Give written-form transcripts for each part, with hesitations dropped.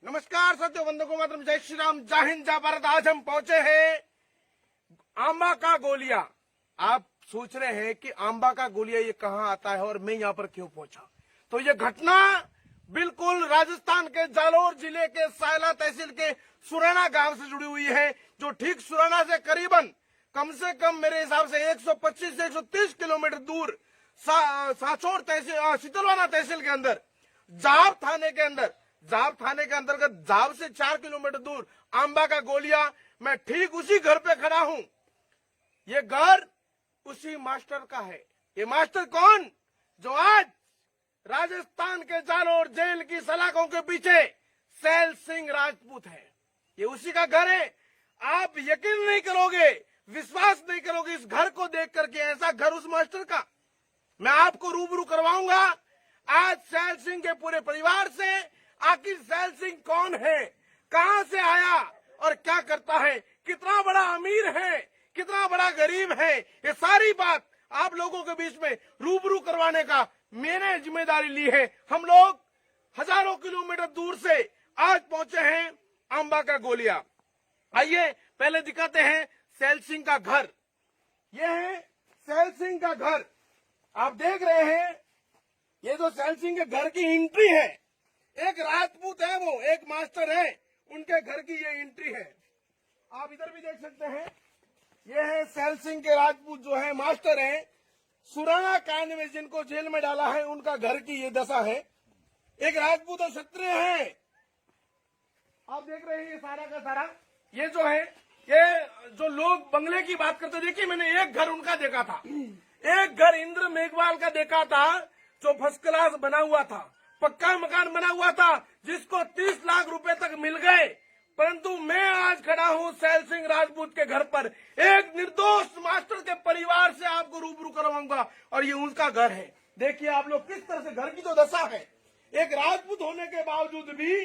नमस्कार साथियों, वंदे मातरम, जय श्री राम, जय हिंद, जय भारत। आज हम पहुंचे हैं आंबा का गोलिया। आप सोच रहे हैं कि आंबा का गोलिया ये कहां आता है और मैं यहां पर क्यों पहुंचा। तो ये घटना बिल्कुल राजस्थान के जालोर जिले के सायला तहसील के सुराना गांव से जुड़ी हुई है, जो ठीक सुराना से करीबन कम से कम मेरे हिसाब से 125 से 130 किलोमीटर दूर साचौर तहसील, शीतलवाना तहसील के अंदर जाब थाने के अंदर, जाब थाने के अंतर्गत जाब से 4 किलोमीटर दूर आंबा का गोलिया। मैं ठीक उसी घर पे खड़ा हूं। ये घर उसी मास्टर का है। ये मास्टर कौन? जो आज राजस्थान के जालोर जेल की सलाखों के पीछे सैल सिंह राजपूत है। ये उसी का घर है। आप यकीन नहीं करोगे, विश्वास नहीं करोगे इस घर को देख करके, ऐसा घर उस मास्टर का। मैं आपको रूबरू करवाऊंगा आज सैल सिंह के पूरे परिवार से। आखिर सैल सिंह कौन है, कहां से आया और क्या करता है, कितना बड़ा अमीर है, कितना बड़ा गरीब है, ये सारी बात आप लोगों के बीच में रूबरू करवाने का मैंने जिम्मेदारी ली है। हम लोग हजारों किलोमीटर दूर से आज पहुंचे हैं आंबा का गोलिया। आइए पहले दिखाते हैं सैल सिंह का घर। यह है सैल सिंह का घर। आप देख रहे हैं, ये जो सैल सिंह के घर की एंट्री है, एक राजपूत है, वो एक मास्टर है, उनके घर की ये एंट्री है। आप इधर भी देख सकते हैं, ये है सैल सिंह के राजपूत जो है मास्टर है। सुराना कांड में जिनको जेल में डाला है उनका घर की ये दशा है। एक राजपूत और क्षत्रिय है। आप देख रहे हैं ये सारा का सारा, ये जो है, ये जो लोग बंगले की बात करते, देखिए मैंने एक घर उनका देखा था, एक घर इंद्र मेघवाल का देखा था, जो फर्स्ट क्लास बना हुआ था, पक्का मकान बना हुआ था, जिसको 30 लाख रुपए तक मिल गए। परंतु मैं आज खड़ा हूं सैल सिंह राजपूत के घर पर, एक निर्दोष मास्टर के परिवार से आपको रूबरू करवाऊंगा और ये उनका घर है। देखिए आप लोग किस तरह से घर की जो दशा है, एक राजपूत होने के बावजूद भी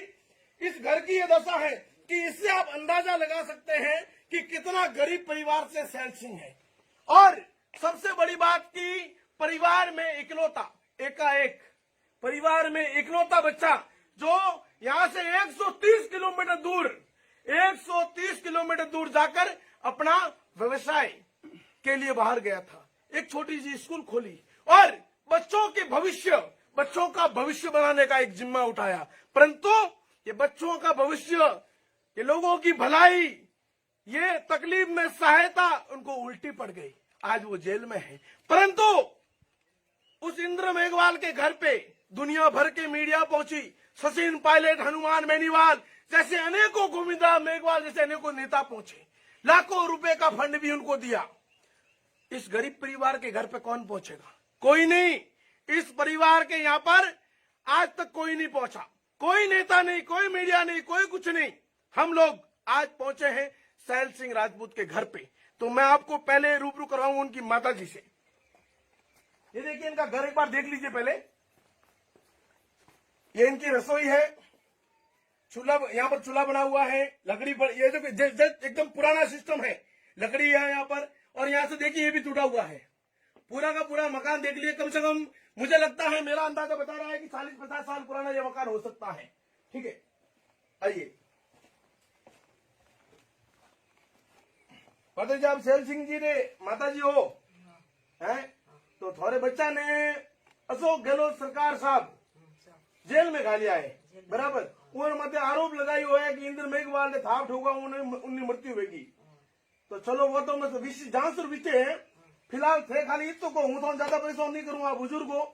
इस घर की ये दशा है कि इससे आप अंदाजा लगा सकते हैं कि कितना गरीब परिवार से सैल सिंह है। और सबसे बड़ी बात की, परिवार में इकलौता, एकाएक परिवार में इकलौता बच्चा जो यहाँ से 130 किलोमीटर दूर, 130 किलोमीटर दूर जाकर अपना व्यवसाय के लिए बाहर गया था। एक छोटी सी स्कूल खोली और बच्चों के भविष्य, बच्चों का भविष्य बनाने का एक जिम्मा उठाया। परंतु ये बच्चों का भविष्य, ये लोगों की भलाई, ये तकलीफ में सहायता उनको उल्टी पड़ गई। आज वो जेल में है। परंतु उस इंद्र मेघवाल के घर पे दुनिया भर के मीडिया पहुंची। सचिन पायलट, हनुमान बेनीवाल जैसे अनेकों, गोविंदा मेघवाल जैसे अनेकों नेता पहुंचे। लाखों रुपए का फंड भी उनको दिया। इस गरीब परिवार के घर पे कौन पहुंचेगा? कोई नहीं। इस परिवार के यहाँ पर आज तक कोई नहीं पहुंचा, कोई नेता नहीं, कोई मीडिया नहीं, कोई कुछ नहीं। हम लोग आज पहुंचे हैं सैल सिंह राजपूत के घर पे। तो मैं आपको पहले रूबरू करवाऊंगा उनकी माता जी से। ये देखिए इनका घर एक बार देख लीजिए पहले। ये इनकी रसोई है, चूल्हा, यहाँ पर चूल्हा बना हुआ है, लकड़ी पर, ये जो एकदम पुराना सिस्टम है, लकड़ी है यहाँ पर। और यहाँ से देखिए ये भी टूटा हुआ है। पूरा का पूरा मकान देख लिए, कम से कम मुझे लगता है, मेरा अंदाजा बता रहा है कि 40-50 साल पुराना ये मकान हो सकता है। ठीक है, आइए माता जी, आप सैल सिंह जी ने माता जी हो हैं? तो थोड़े बच्चा ने अशोक गहलोत सरकार साहब जेल में घा लिया है, बराबर। उन्होंने मध्य आरोप लगाई हुआ है कि इंद्र मेघवाल ने था ठोका, उन्हें मृत्यु होगी। तो चलो वो तो मतलब जांच और बीते हैं। फिलहाल थे खाली इतो को हूं तो ज्यादा पैसा नहीं करूंगा बुजुर्ग को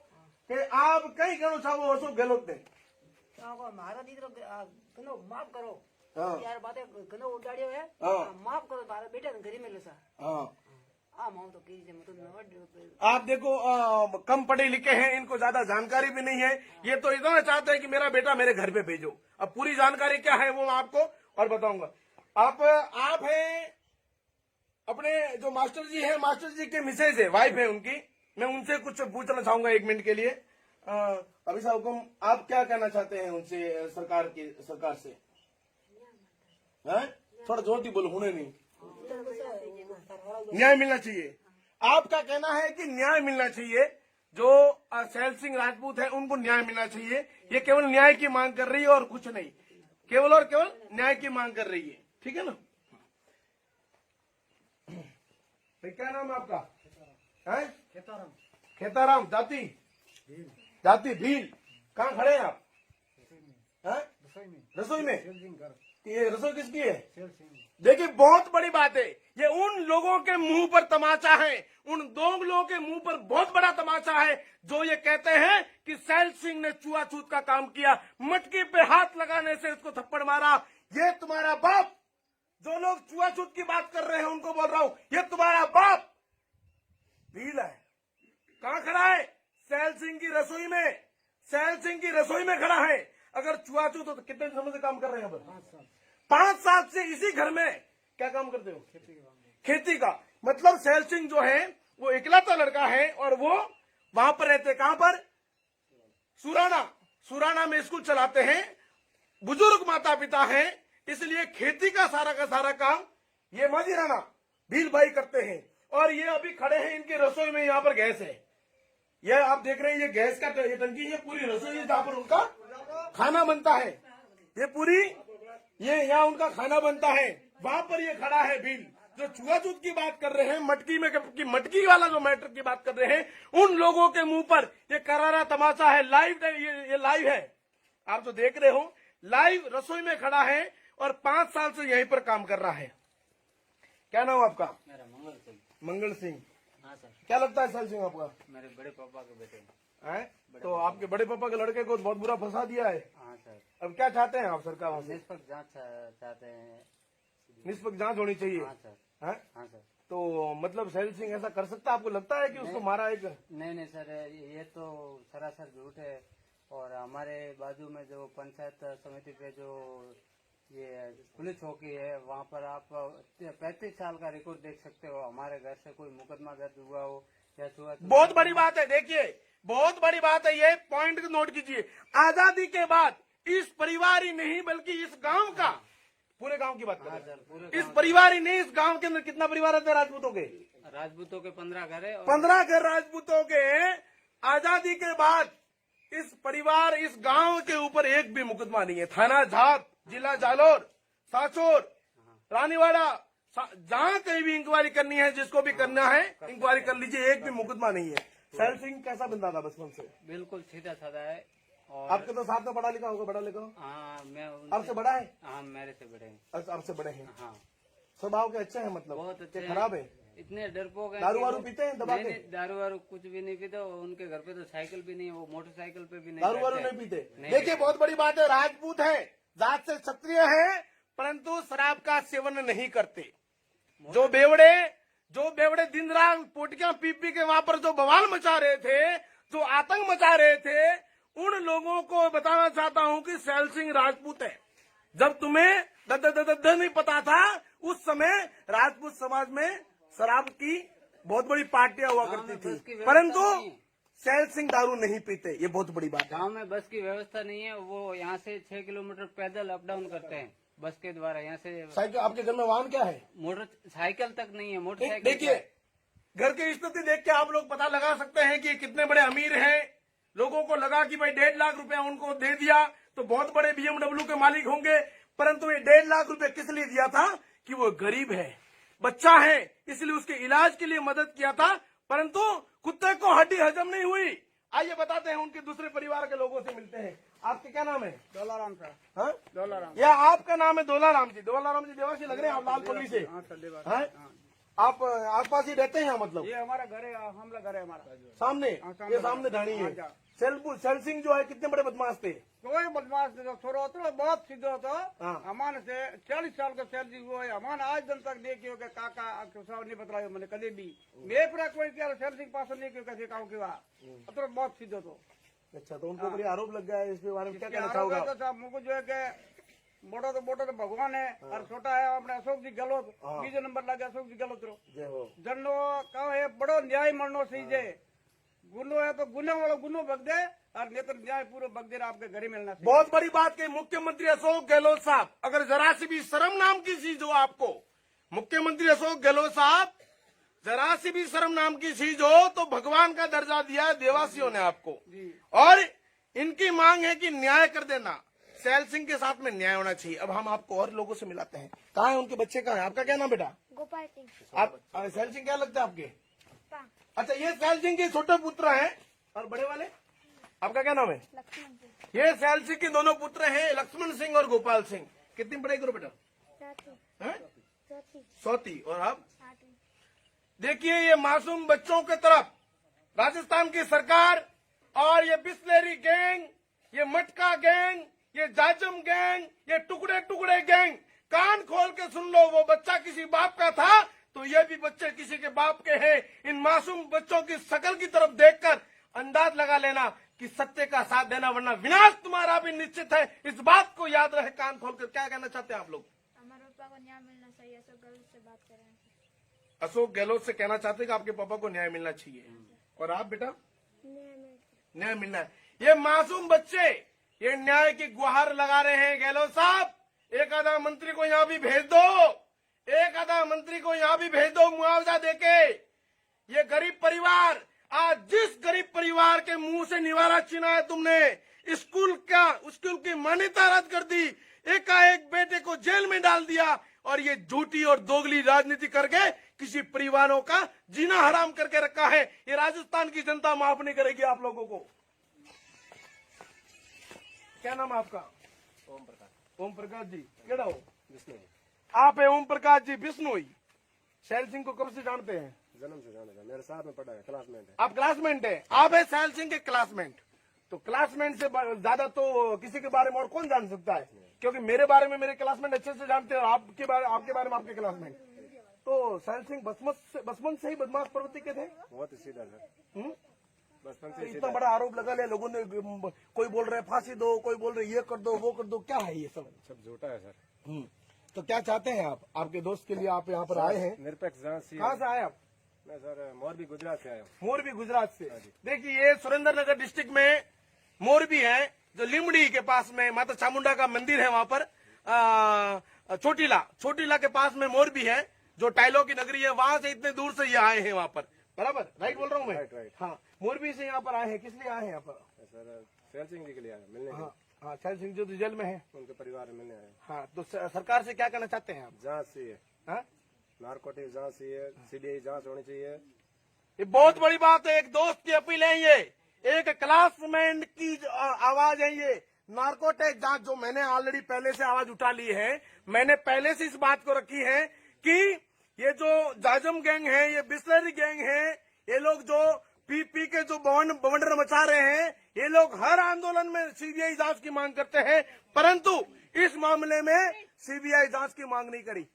कि आप कई कहना चाहो अशोक गहलोत ने मारा दीकरो माफ करो। हाँ। यार बातें घणो उडाड़ियो है। हाँ। माफ करो, मारा बेटा ने घरी में लेसा। हाँ। तो आप देखो, कम पढ़े लिखे हैं, इनको ज्यादा जानकारी भी नहीं है। ये तो इतना चाहते हैं कि मेरा बेटा मेरे घर पे भेजो। अब पूरी जानकारी क्या है वो मैं आपको और बताऊंगा। आप हैं अपने जो मास्टर जी है, मास्टर जी के मिसेज है, वाइफ है उनकी। मैं उनसे कुछ पूछना चाहूंगा 1 मिनट के लिए। अभी साहब हुकुम, आप क्या कहना चाहते हैं उनसे, सरकार से? हैं? थोड़ा जोर दी बोलो, होने नहीं। न्याय मिलना चाहिए। आपका कहना है कि न्याय मिलना चाहिए। जो सैल सिंह राजपूत है उनको न्याय मिलना चाहिए। ये केवल न्याय की मांग कर रही है और कुछ नहीं। केवल और केवल न्याय की मांग कर रही है, ठीक है ना। भाई क्या नाम है आपका? है खेताराम। जाति जाति भील। कहाँ खड़े हैं आप? हैं? रसोई में। ये रसोई किसकी है? देखिए बहुत बड़ी बात है, ये उन लोगों के मुंह पर तमाचा है, उन दो लोगों के मुंह पर बहुत बड़ा तमाचा है जो ये कहते हैं कि सैल सिंह ने छुआछूत का काम किया, मटकी पे हाथ लगाने से इसको थप्पड़ मारा। ये तुम्हारा बाप, जो लोग छुआछूत की बात कर रहे हैं उनको बोल रहा हूं, ये तुम्हारा बाप भील है। कहां खड़ा है? सैल सिंह की रसोई में। सैल सिंह की रसोई में खड़ा है। अगर छुआछूत हो तो कितने समय से काम कर रहे हैं? 5 साल से इसी घर में क्या काम करते हो? खेती का। मतलब सैल सिंह जो है वो इकलौता लड़का है और वो वहां पर रहते। कहां पर? सुराना में स्कूल चलाते हैं। बुजुर्ग माता पिता हैं, इसलिए खेती का सारा काम ये माजी राणा भील भाई करते हैं। और ये अभी खड़े हैं इनकी रसोई में, यहाँ पर गैस है। ये आप देख रहे हैं, ये गैस का ये टंकी, ये पूरी रसोई है जहाँ पर उनका खाना बनता है। ये पूरी ये यहाँ उनका खाना बनता है। वहां पर ये खड़ा है भील, जो छुआछूत की बात कर रहे हैं, मटकी में की मटकी वाला जो मैटर की बात कर रहे हैं, उन लोगों के मुंह पर ये करारा तमाचा है। लाइव ये लाइव है, आप जो देख रहे हो लाइव रसोई में खड़ा है और 5 साल से यहीं पर काम कर रहा है। क्या नाम आपका? मेरा मंगल सिंह। मंगल सिंह। हाँ सर। क्या लगता है सैल सिंह आपका? मेरे बड़े पापा के बेटे है? तो आपके बड़े पापा के लड़के को बहुत बुरा फंसा दिया है। हाँ सर। अब क्या चाहते हैं आप सरकार से? निष्पक्ष जांच चाहते हैं। निष्पक्ष जांच होनी चाहिए। हाँ सर। है? हाँ सर। तो मतलब सैल सिंह ऐसा कर सकता है? आपको लगता है कि उसको मारा एक? नहीं सर, ये तो सरासर झूठ है। और हमारे बाजू में जो पंचायत समिति पे जो ये पुलिस चौकी है, वहाँ पर आप 35 साल का रिकॉर्ड देख सकते हो। हमारे घर से कोई मुकदमा दर्ज हुआ हो या छुआ। बहुत बड़ी बात है। देखिए बहुत बड़ी बात है, ये पॉइंट नोट कीजिए। आजादी के बाद इस परिवार ही नहीं बल्कि इस गांव का, पूरे गांव की बात कर रहे हैं, इस परिवार ही नहीं, इस गांव के अंदर कितना परिवार रहते हैं राजपूतों के? राजपूतों के 15 घर है। 15 घर राजपूतों के। आजादी के बाद इस परिवार, इस गांव के ऊपर एक भी मुकदमा नहीं है। थाना झाप, जिला जालोर, साचोर, रानीवाड़ा, जहां कहीं भी इंक्वायरी करनी है, जिसको भी करना है इंक्वायरी कर लीजिए, एक भी मुकदमा नहीं है। सैल सिंह कैसा बंदा था बचपन से? बिल्कुल सीधा साधा है। और आपके तो साथ में पढ़ा लिखा होगा? बड़ा लिखा हो? हाँ, मैं आपसे बड़ा है? हाँ, मेरे से बड़े हैं। अच्छा, आपसे बड़े हैं। हाँ, स्वभाव के अच्छे हैं? मतलब बहुत अच्छे कि हैं। खराब है? इतने डरपोक हैं। दारू कि वारू वो- पीते हैं दबा नहीं, के? नहीं, दारू वारू कुछ भी नहीं पीते। उनके घर पे तो साइकिल भी नहीं है, वो मोटरसाइकिल पे भी नहीं दारू वारू बैठते। नहीं पीते? नहीं देखिए बहुत बड़ी बात है, राजपूत है, जात से क्षत्रिय है, परंतु शराब का सेवन नहीं करते। जो बेवड़े दिन रात पोटियां पी पी के वहां पर जो बवाल मचा रहे थे, जो आतंक मचा रहे थे, उन लोगों को बताना चाहता हूं कि सैल सिंह राजपूत है। जब तुम्हें दद नहीं पता था, उस समय राजपूत समाज में शराब की बहुत बड़ी पार्टियां हुआ करती बस की थी, व्यवस्था परंतु नहीं है। सैल सिंह दारू नहीं पीते। ये बहुत बड़ी बात है। गांव में बस की व्यवस्था नहीं है। वो यहाँ से 6 किलोमीटर पैदल अप डाउन करते हैं बस के द्वारा। यहाँ से साइकिल, आपके घर में वाहन क्या है? मोटरसाइकिल तक नहीं है। मोटरसाइकिल देखिए घर की स्थिति देख के आप लोग पता लगा सकते हैं कि कितने बड़े अमीर हैं। लोगों को लगा कि भाई 1.5 लाख रुपया उनको दे दिया तो बहुत बड़े BMW के मालिक होंगे, परंतु ये 1.5 लाख रुपया किस लिए दिया था? कि वो गरीब है, बच्चा है, इसलिए उसके इलाज के लिए मदद किया था, परंतु कुत्ते को हड्डी हजम नहीं हुई। आइए बताते हैं, उनके दूसरे परिवार के लोगों से मिलते हैं। आपके क्या नाम है? दौलाराम सर। हाँ? दौलाराम। या आपका नाम है दौलाराम जी? दौलाराम जी देवासी लग रहे हैं आप, लाल पल्ली से। हैं? आप आसपास ही रहते हैं यहाँ? मतलब ये हमारा घर है, हमला घर है हमारा सामने, सामने ये सामने ढाणी है। हाँ, सैल सिंह जो है कितने बड़े बदमाश थे? कोई बदमाश छोरो होता बहुत सीधो होता। हाँ। अमान से 40 साल का सैलरी हुआ है। अमान आज दिन तक देखियो के काका सब नहीं बतलायो मैंने कभी भी। मैं पूरा कोई क्या सैलरी पास नहीं क्यों कैसे कहूँ कि वाह तो बहुत सीधो तो। अच्छा, तो उनको बड़ी आरोप लग गया है, इसके बारे में क्या कहना आरोप है चाहोगे? तो साहब मुझको जो है कि बड़ो तो भगवान है और छोटा है अपने अशोक जी गहलोत। हाँ। 20 नंबर लगे अशोक जी गहलोत रो जय हो। जनो कहो है बड़ो न्याय मरनो सही जे। गुनो है तो गुने वालों गुनो बग दे और नेत्र न्याय पूरा बग दे आपके घर ही मिलना चाहिए। बहुत बड़ी बात कही मुख्यमंत्री अशोक गहलोत साहब। अगर जरा सी भी शर्म नाम की चीज हो आपको, मुख्यमंत्री अशोक गहलोत साहब, जरा सी भी शर्म नाम की चीज हो तो भगवान का दर्जा दिया है देवासियों ने आपको। और इनकी मांग है कि न्याय कर देना। सैल सिंह के साथ में न्याय होना चाहिए। अब हम आपको और लोगों से मिलाते हैं। कहाँ है उनके बच्चे, कहाँ है? आपका क्या नाम बेटा? गोपाल सिंह। आप सैल सिंह क्या लगता है आपके? पा अच्छा, ये सैल सिंह के छोटे पुत्र हैं। और बड़े वाले आपका क्या नाम है? लक्ष्मण सिंह। ये सैल सिंह के दोनों पुत्र हैं, लक्ष्मण सिंह और गोपाल सिंह। कितनी पढ़ाई करो बेटा? चौथी। हैं? चौथी। सौती। और आप आठवीं। देखिए, ये मासूम बच्चों की तरफ राजस्थान की सरकार और ये बिस्लेरी गैंग, ये मटका गैंग, ये जाजम गैंग, ये टुकड़े टुकड़े गैंग, कान खोल के सुन लो। वो बच्चा किसी बाप का था तो ये भी बच्चे किसी के बाप के हैं। इन मासूम बच्चों की शकल की तरफ देखकर अंदाज लगा लेना कि सत्य का साथ देना, वरना विनाश तुम्हारा भी निश्चित है। इस बात को याद रहे कान खोलकर। क्या कहना चाहते हैं आप लोग? हमारे पापा को न्याय मिलना चाहिए, ऐसा गलत से बात कर रहे हैं। अशोक गहलोत से कहना चाहते हैं कि आपके पापा को न्याय मिलना चाहिए। और आप बेटा? न्याय मिलना है। ये मासूम बच्चे ये न्याय की गुहार लगा रहे हैं। गहलोत साहब, एक आधा मंत्री को यहाँ भी भेज दो, एक आधा मंत्री को यहाँ भी भेज दो मुआवजा देके। ये गरीब परिवार, आज जिस गरीब परिवार के मुंह से निवारा छीना है तुमने, स्कूल की मान्यता रद्द कर दी, एकाएक बेटे को जेल में डाल दिया, और ये झूठी और दोगली राजनीति करके किसी परिवारों का जीना हराम करके रखा है। ये राजस्थान की जनता माफ नहीं करेगी आप लोगों को। क्या नाम है आपका? ओम प्रकाश। ओम प्रकाश जी, केड़ा हो? विष्णु। आप है ओम प्रकाश जी बिश्नोई। सैल सिंह को कब से जानते हैं? जन्म से जाने का, मेरे साथ में पढ़ा है, क्लासमेट है। आप क्लासमेट है? आप है सैल सिंह के क्लासमेट। तो क्लासमेट से ज्यादा तो किसी के बारे में और कौन जान सकता है? क्योंकि मेरे बारे में मेरे क्लासमेट अच्छे से जानते हैं, और आपके बारे में आपके क्लासमेट। तो सैल सिंह बचपन से ही बदमाश प्रवृत्ति के थे? बहुत ही सीधा सर, बचपन से इतना सीधा। बड़ा आरोप लगा लिया लोगों ने। कोई बोल रहे फांसी दो, कोई बोल रहे ये कर दो वो कर दो। क्या है ये सब? सब झूठा है सर। तो क्या चाहते हैं आप? आपके दोस्त के लिए आप यहाँ पर आए हैं। निरपेक्ष जांच सी। कहाँ से आए आप? मैं सर मोरबी गुजरात से आया हूँ। मोरबी गुजरात से। देखिए, ये सुरेंद्रनगर डिस्ट्रिक्ट में मोरबी है, जो लिमड़ी के पास में माता चामुंडा का मंदिर है, वहाँ पर छोटीला के पास में मोरबी है, जो टाइलों की नगरी है। वहाँ से इतने दूर से ये आए हैं वहाँ पर। बराबर राइट बोल रहा हूँ मैं? राइट। हाँ, मोरबी से यहाँ पर आए हैं। किस लिए आए हैं यहाँ पर? सर सैल सिंह जी के लिए आया, मिलने के लिए। हाँ, सैल सिंह जो जेल में है, उनके परिवार में मिलने आया। हाँ। तो सरकार से क्या कहना चाहते हैं आप? जांच चाहिए, हाँ? नारकोटिक जांच चाहिए, सीबीआई जांच होनी चाहिए। ये बहुत बड़ी बात है। एक दोस्त की अपील है, ये एक क्लासमेट की आवाज है। ये नार्कोटिक जांच जो मैंने ऑलरेडी पहले से आवाज उठा ली है, मैंने पहले से इस बात को रखी है कि ये जो जाजम गैंग है, ये बिस्लरी गैंग है, ये लोग जो पी के जो बवंडर मचा रहे हैं, ये लोग हर आंदोलन में सीबीआई जांच की मांग करते हैं, परंतु इस मामले में सीबीआई जांच की मांग नहीं करी।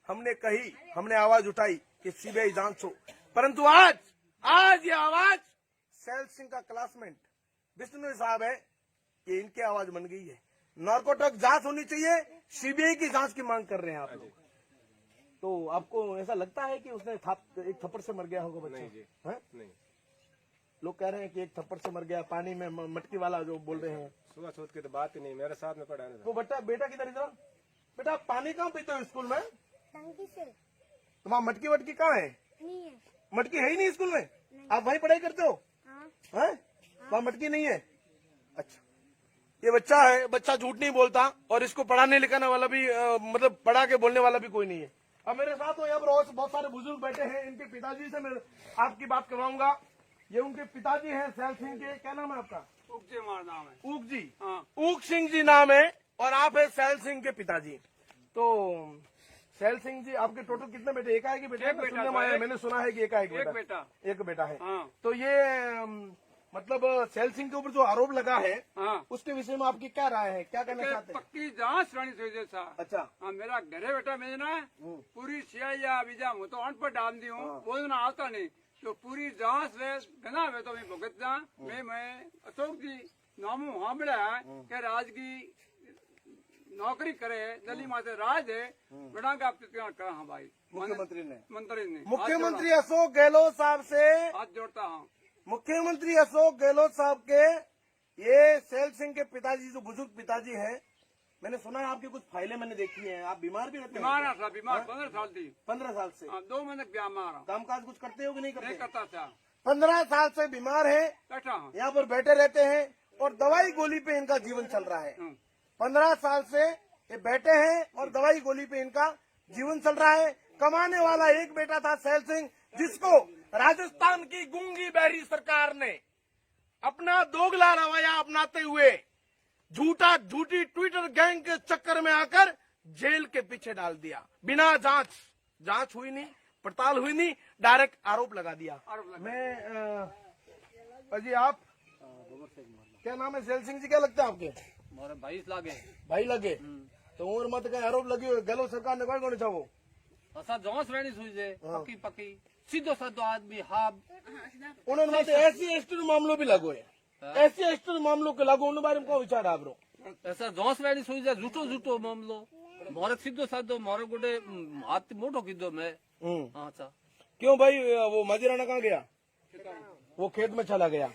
हमने आवाज उठाई कि सीबीआई जांच हो, परंतु आज ये आवाज सैल सिंह का क्लासमेट बिश्नोई साहब है, ये इनकी आवाज बन गई है। नार्कोटिक जांच होनी चाहिए, सीबीआई की जांच की मांग कर रहे हैं आप लोग। तो आपको ऐसा लगता है कि उसने एक थप्पड़ से मर गया होगा बच्चा? नहीं जी, हैं? नहीं। लोग कह रहे हैं कि एक थप्पड़ से मर गया, पानी में मटकी वाला जो बोल रहे हैं। सुबह छूत की तो बात ही नहीं, मेरे साथ में पढ़ा है। वो बेटा किधर इधर? बेटा आप पानी कहाँ पीते हो स्कूल में? टंकी से तो वहाँ मटकी वटकी कहाँ है? नहीं है। मटकी है ही नहीं स्कूल में? आप वहीं पढ़ाई करते हो? हाँ। हैं? वहाँ मटकी नहीं है? अच्छा, ये बच्चा है, बच्चा झूठ नहीं बोलता, और इसको पढ़ाने लिखाने वाला भी मतलब पढ़ा के बोलने वाला भी कोई नहीं है। अब मेरे साथ तो यहाँ पर और बहुत सारे बुजुर्ग बैठे हैं। इनके पिताजी से मैं आपकी बात करवाऊंगा। ये उनके पिताजी हैं सैल सिंह के। क्या नाम है आपका? उग जी हमारा नाम है। ऊक जी। हाँ। ऊक सिंह जी नाम है, और आप है सैल सिंह के पिताजी। तो सैल सिंह जी, आपके टोटल कितने बेटे? एक है कि बेटा? एक बेटा सुनने में आया, मैंने सुना है कि एक बेटा। एक बेटा है। हाँ। तो ये मतलब सैल सिंह के ऊपर जो आरोप लगा है, हाँ। उसके विषय में आपकी क्या राय है? क्या कहना चाहते हैं? पक्की जांच होनी चाहिए सर। अच्छा। हाँ, मेरा घरे बेटा मैं ना पूरी सियाई या बीजा हूँ तो अनपढ़ डाल दी हूँ, बोलना आता नहीं, तो पूरी जांच वे गना में तो मैं भुगत जा। मैं अशोक जी नामू हाँ बड़ा है कि राज की नौकरी करे, दिल्ली माते राज है, बड़ा का करा। हाँ भाई, मुख्यमंत्री ने मुख्यमंत्री अशोक गहलोत साहब से हाथ जोड़ता हूँ। मुख्यमंत्री अशोक गहलोत साहब के ये सैल सिंह के पिताजी, जो बुजुर्ग पिताजी हैं, मैंने सुना है आपकी कुछ फाइलें मैंने देखी हैं। आप बीमार भी रहते हैं? बीमार था, बीमार 15 साल थी। 15 साल से? 2 महीने बीमार। कामकाज कुछ करते हो कि नहीं नहीं करते? करता था। 15 साल से बीमार है, बैठा हूँ। यहाँ पर बैठे रहते हैं, और दवाई गोली पे इनका जीवन चल रहा है। 15 साल से ये बैठे हैं और दवाई गोली पे इनका जीवन चल रहा है। कमाने वाला एक बेटा था सैल सिंह, जिसको राजस्थान की गूंगी बहरी सरकार ने अपना दोगला रवैया अपनाते हुए झूठी ट्विटर गैंग के चक्कर में आकर जेल के पीछे डाल दिया। बिना जांच हुई नहीं, पड़ताल हुई नहीं, डायरेक्ट आरोप लगा दिया। मैं अजी आप क्या नाम है? सैल सिंह जी क्या लगता है आपके? मारे भाई लगे तो उम्र मत कहीं आरोप लगे हुए गलो सरकार ने कोई कोने चाहो असा जांच रहनी सुई पक्की सीधो साधो आदमी हाँ उन्होंने मत ऐसी एसटी मामलों भी लागू है, ऐसी एसटी मामलों के लागू उन बारे में को विचार आप रो ऐसा जांच रहनी सुई झूठो मामलो मारे सीधो साधो मारे गोटे हाथ मोटो कीधो मैं अच्छा क्यों भाई? वो मजीराना कहाँ गया? वो खेत में चला गया।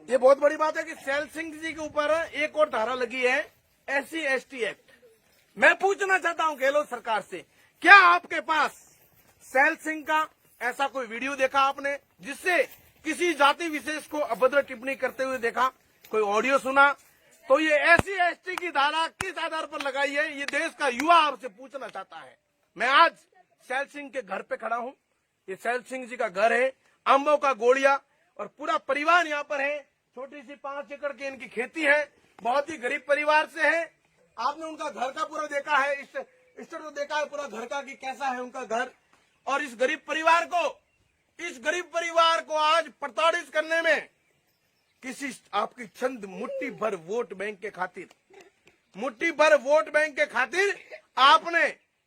ये बहुत बड़ी बात है कि सैल सिंह जी के ऊपर एक और धारा लगी है, SC/ST एक्ट। मैं पूछना चाहता हूं गहलोत सरकार से, क्या आपके पास सैल सिंह का ऐसा कोई वीडियो देखा आपने जिससे किसी जाति विशेष को अभद्र टिप्पणी करते हुए देखा? कोई ऑडियो सुना? तो ये SC/ST की धारा किस आधार पर लगाई है, ये देश का युवा आपसे पूछना चाहता है। मैं आज सैल सिंह के घर पे खड़ा हूं। ये सैल सिंह जी का घर है, आंबों का गोलिया, और पूरा परिवार यहाँ पर है। छोटी सी 5 एकड़ की इनकी खेती है, बहुत ही गरीब परिवार से है। आपने उनका घर का पूरा देखा है, इस तो देखा है पूरा घर का कि कैसा है उनका घर। और इस गरीब परिवार को आज प्रताड़ित करने में किसी आपकी चंद मुट्ठी भर वोट बैंक के खातिर आपने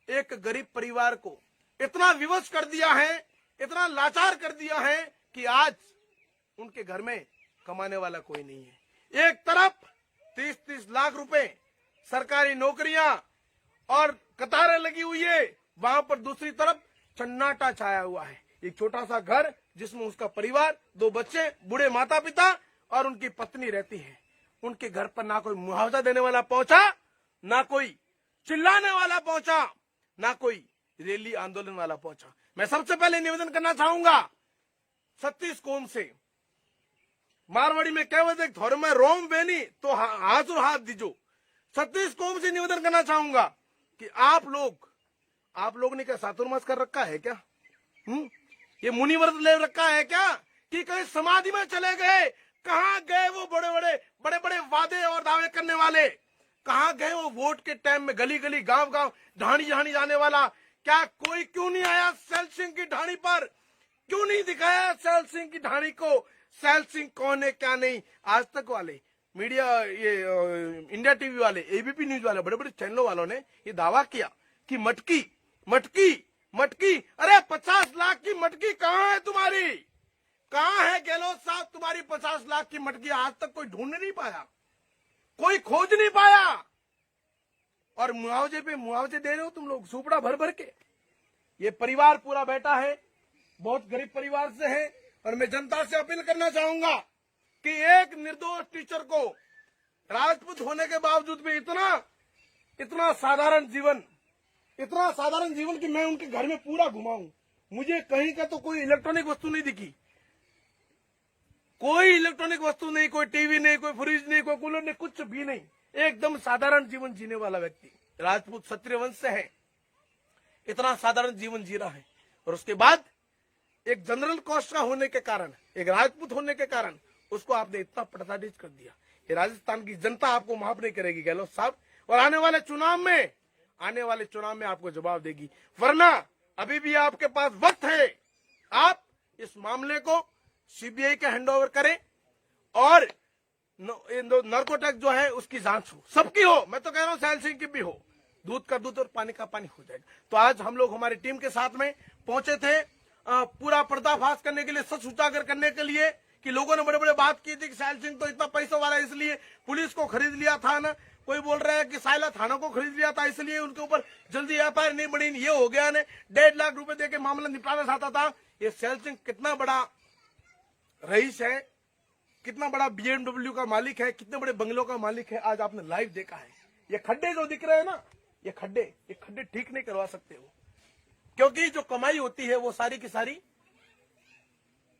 एक गरीब परिवार को इतना विवश कर दिया है, इतना लाचार कर दिया है कि आज उनके घर में कमाने वाला कोई नहीं है। एक तरफ 30-30 लाख रुपए सरकारी नौकरियां और कतारें लगी हुई है, वहां पर दूसरी तरफ सन्नाटा छाया हुआ है। एक छोटा सा घर जिसमें उसका परिवार, 2 बच्चे, बूढ़े माता पिता और उनकी पत्नी रहती है। उनके घर पर ना कोई मुआवजा देने वाला पहुंचा, ना कोई चिल्लाने वाला पहुंचा, ना कोई रैली आंदोलन वाला पहुंचा। मैं सबसे पहले निवेदन करना चाहूंगा 36 कौम से, मारवाड़ी में कहेवत एक थोड़े में रोम बेनी तो हाथ दीजो। 36 कौम से निवेदन करना चाहूंगा कि आप लोग ने क्या चातुर्मास कर रखा है क्या? ये मुनि व्रत ले रखा है क्या कि कहीं समाधि में चले गए? कहाँ गए वो बड़े बड़े वादे और दावे करने वाले? कहाँ गए वो वोट के टाइम में गली गली गांव गांव ढाणी जाने वाला? क्या कोई क्यों नहीं आया सैल सिंह की ढाणी पर? क्यों नहीं दिखाया सैल सिंह की ढाणी को? सैल सिंह कौन है क्या नहीं? आज तक वाले मीडिया, ये इंडिया टीवी वाले, ABP न्यूज वाले, बड़े बड़े चैनलों वालों ने ये दावा किया कि मटकी, अरे 50 लाख की मटकी कहाँ है तुम्हारी? कहाँ है गहलोत साहब तुम्हारी 50 लाख की मटकी? आज तक कोई ढूंढ नहीं पाया, कोई खोज नहीं पाया। और मुआवजे पे मुआवजे दे रहे हो तुम लोग सुपड़ा भर के। ये परिवार पूरा बैठा है, बहुत गरीब परिवार से है। और मैं जनता से अपील करना चाहूंगा कि एक निर्दोष टीचर को राजपूत होने के बावजूद भी इतना साधारण जीवन कि मैं उनके घर में पूरा घुमाऊं, मुझे कहीं का तो कोई इलेक्ट्रॉनिक वस्तु नहीं दिखी, कोई इलेक्ट्रॉनिक वस्तु नहीं, कोई टीवी नहीं, कोई फ्रिज नहीं, कोई कूलर नहीं, कुछ भी नहीं। एकदम साधारण जीवन जीने वाला व्यक्ति, राजपूत क्षत्रिय वंश से है, इतना साधारण जीवन जी रहा है। और उसके बाद एक जनरल कास्ट का होने के कारण, एक राजपूत होने के कारण उसको आपने इतना प्रताड़ित कर दिया। ये राजस्थान की जनता आपको माफ नहीं करेगी गहलोत साहब, और आने वाले चुनाव में आपको जवाब देगी। वरना अभी भी आपके पास वक्त है, आप इस मामले को CBI के हैंडओवर करें और नार्कोटिक जो है उसकी जांच हो, सबकी हो। मैं तो कह रहा हूं सैल सिंह की भी हो, दूध का दूध और पानी का पानी हो जाएगा। तो आज हम लोग हमारी टीम के साथ में पहुंचे थे पूरा पर्दाफाश करने के लिए, सच उजागर करने के लिए कि लोगों ने बड़े बात की थी कि सैल सिंह तो इतना पैसों वाला है इसलिए पुलिस को खरीद लिया था ना, कोई बोल रहा है कि साइला थाना को खरीद लिया था इसलिए उनके ऊपर जल्दी FIR नहीं बनी, ये हो गया ने 1.5 लाख रुपए देके मामला निपटाना चाहता था। ये सैल सिंह कितना बड़ा रईस है, कितना बड़ा BMW का मालिक है, कितने बड़े बंगलों का मालिक है, आज आपने लाइव देखा है। ये खड्डे जो दिख रहे हैं ना, ये खड्डे ठीक नहीं करवा सकते हो, क्योंकि जो कमाई होती है वो सारी की सारी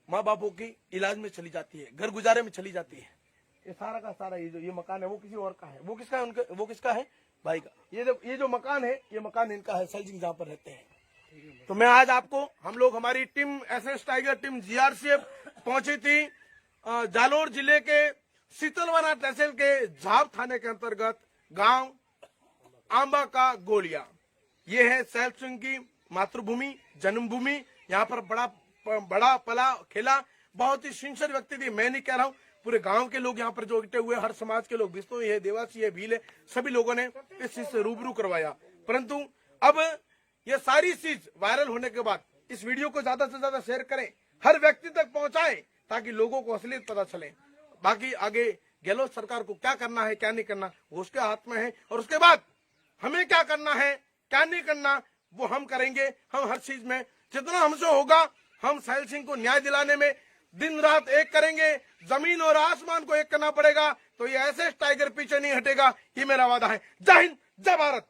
माँ बापों की इलाज में चली जाती है, घर गुजारे में चली जाती है। ये सारा का सारा ये जो ये मकान है वो किसी और का है, वो किसका है, उनका, वो किसका है, भाई का। ये जो मकान है, ये मकान इनका है, सैलसिंह जहाँ पर रहते हैं। तो मैं आज आपको, हम लोग, हमारी टीम एसएस टाइगर टीम जीआरसीएफ पहुंची थी जालोर जिले के शीतलवना तहसील के झाब थाने के अंतर्गत गांव आंबा का गोलिया। ये है सैलसिंह की मातृभूमि, जन्मभूमि। यहाँ पर बड़ा पला खेला, बहुत ही सिंसियर व्यक्ति थी। मैं नहीं कह रहा हूँ, पूरे गांव के लोग यहाँ पर जो इकट्ठे हुए, हर समाज के लोग, बिश्नोई है, देवासी है, भील है, सभी लोगों ने इस चीज से रूबरू करवाया। परंतु अब ये सारी चीज वायरल होने के बाद इस वीडियो को ज्यादा से ज्यादा शेयर करें, हर व्यक्ति तक पहुंचाएं, ताकि लोगों को असलियत पता चले। बाकी आगे गहलोत सरकार को क्या करना है, क्या नहीं करना, वो उसके हाथ में है। और उसके बाद हमें क्या करना है, क्या नहीं करना, वो हम करेंगे। हम हर चीज में जितना हमसे होगा, हम सैलसिंह को न्याय दिलाने में दिन रात एक करेंगे। जमीन और आसमान को एक करना पड़ेगा। तो ये ऐसे टाइगर पीछे नहीं हटेगा, ये मेरा वादा है। जय हिंद, जय भारत।